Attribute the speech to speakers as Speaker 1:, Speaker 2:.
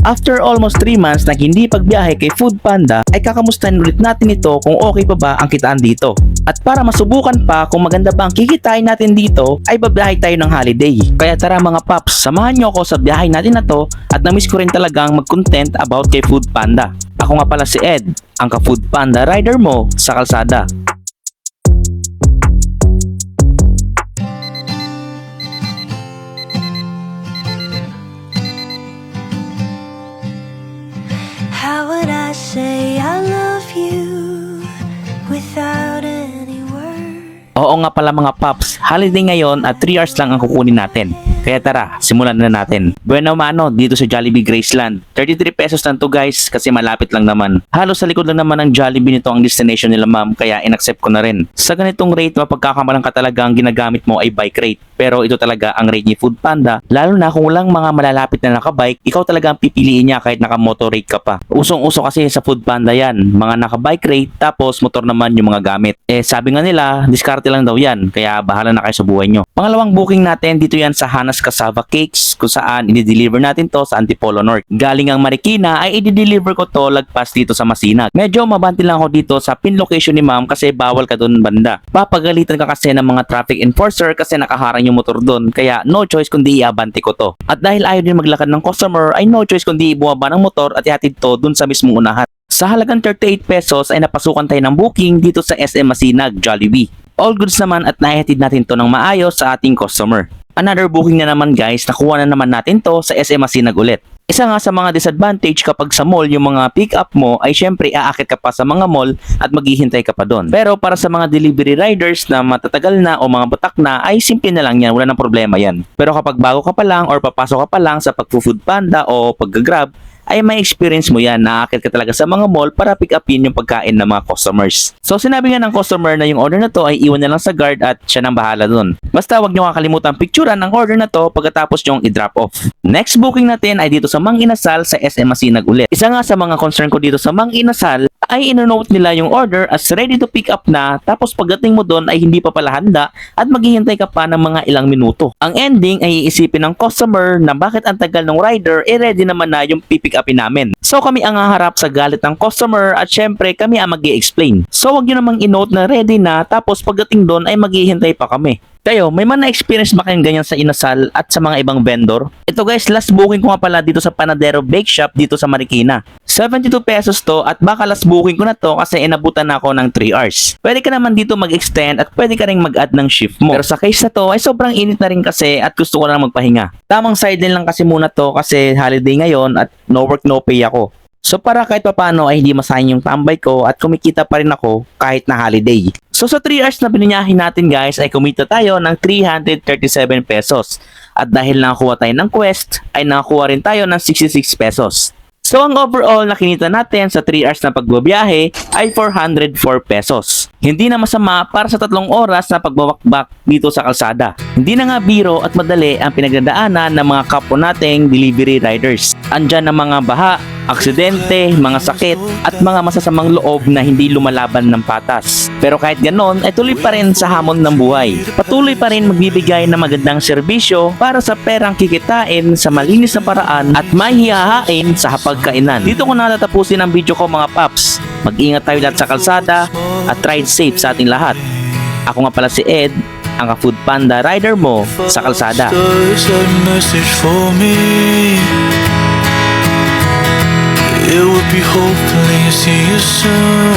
Speaker 1: After almost 3 months na hindi pagbiyahe kay Food Panda, ay kakamustahin ulit natin ito kung okay pa ba ang kitaan dito. At para masubukan pa kung maganda ba ang kikitain natin dito, ay babiyahe tayo ng holiday. Kaya tara mga paps, samahan nyo ako sa biyahe natin na to at namiss ko rin talagang mag-content about kay Food Panda. Ako nga pala si Ed, ang ka-Food Panda rider mo sa kalsada.
Speaker 2: How would I say I love you without any words?
Speaker 1: Oo nga pala mga paps, holiday ngayon at 3 hours lang ang kukunin natin. Kaya tara, simulan na natin. Bueno mano, dito sa Jollibee Graceland. 33 pesos lang to guys kasi malapit lang naman. Halos sa likod lang naman ng Jollibee nito ang destination nila ma'am, kaya in-accept ko na rin. Sa ganitong rate, mapagkakamalang ka talaga ang ginagamit mo ay bike rate. Pero ito talaga ang rate ni Food Panda. Lalo na kung walang mga malalapit na nakabike, ikaw talaga ang pipiliin niya kahit naka-motor rate ka pa. Usong-uso kasi sa Food Panda yan. Mga naka-bike rate, tapos motor naman yung mga gamit. Sabi nga nila, diskarte lang daw yan. Kaya bahala na kayo sa buhay nyo. Pangalawang booking natin, dito yan sa Hana's Cassava Cakes, kung saan i-deliver natin to sa Antipolo North. Galing ang Marikina ay i-deliver ko to lagpas dito sa Masinag. Medyo mabanti lang ako dito sa pin location ni ma'am kasi bawal ka doon banda. Papagalitan ka kasi ng mga traffic enforcer kasi nakaharang yung motor doon, kaya no choice kundi iabante ko to. At dahil ayaw din maglakad ng customer ay no choice kundi ibumaba ng motor at ihatid to doon sa mismong unahan. Sa halagang 38 pesos ay napasukan tayo ng booking dito sa SM Masinag, Jollibee. All goods naman at naihatid natin to ng maayos sa ating customer. Another booking na naman guys, nakuha na naman natin to sa SM Masinag ulit. Isa nga sa mga disadvantage kapag sa mall yung mga pick up mo ay syempre aakit ka pa sa mga mall at maghihintay ka pa doon. Pero para sa mga delivery riders na matatagal na o mga batak na ay simple na lang yan, wala nang problema yan. Pero kapag bago ka pa lang or papasok ka pa lang sa pag-Food Panda o pag-grab, ay may experience mo yan, naakit ka talaga sa mga mall para pick upin yung pagkain ng mga customers. So sinabi nga ng customer na yung order na to ay iwan na lang sa guard at siya nang bahala dun. Basta wag nyo kakalimutan picturean ang order na to pagkatapos nyong i-drop off. Next booking natin ay dito sa Mang Inasal sa SM Masinag ulit. Isa nga sa mga concern ko dito sa Mang Inasal ay ino-note nila yung order as ready to pick up na, tapos pagdating mo doon ay hindi pa pala handa at maghihintay ka pa ng mga ilang minuto. Ang ending ay iisipin ng customer na bakit ang tagal ng rider ready naman na yung pipick upin namin. So kami ang haharap sa galit ng customer at syempre kami ang mag-i-explain. So wag nyo namang i-note na ready na tapos pagdating doon ay maghihintay pa kami. Kayo, may man na-experience ba kayong ganyan sa Inasal at sa mga ibang vendor? Ito guys, last booking ko nga pala dito sa Panadero Bake Shop dito sa Marikina. 72 pesos to at baka last booking ko na to kasi inabutan na ako ng 3 hours. Pwede ka naman dito mag-extend at pwede ka rin mag-add ng shift mo. Pero sa case na to ay sobrang init na rin kasi at gusto ko na magpahinga. Tamang sideline lang kasi muna to kasi holiday ngayon at no work no pay ako. So para kahit papano ay hindi masayang yung tambay ko at kumikita pa rin ako kahit na holiday. So sa 3 hours na binyahin natin guys ay kumita tayo ng 337 pesos. At dahil nakakuha tayo ng quest ay nakakuha rin tayo ng 66 pesos. So ang overall na kinita natin sa 3 hours na pagbabiyahe ay 404 pesos. Hindi na masama para sa 3 oras na pagbabakbak dito sa kalsada. Hindi na nga biro at madali ang pinagdadaanan ng mga kapwa nating delivery riders. Andyan ang mga baha, aksidente, mga sakit at mga masasamang loob na hindi lumalaban ng patas. Pero kahit ganon ay tuloy pa rin sa hamon ng buhay. Patuloy pa rin magbibigay ng magandang serbisyo para sa perang kikitain sa malinis na paraan at mahihahain sa hapagkainan. Dito ko natatapusin ang video ko mga paps. Mag-ingat tayo lahat sa kalsada at ride safe sa ating lahat. Ako nga pala si Ed, ang ka-Food Panda rider mo sa kalsada.
Speaker 3: It would be hopefully see you soon.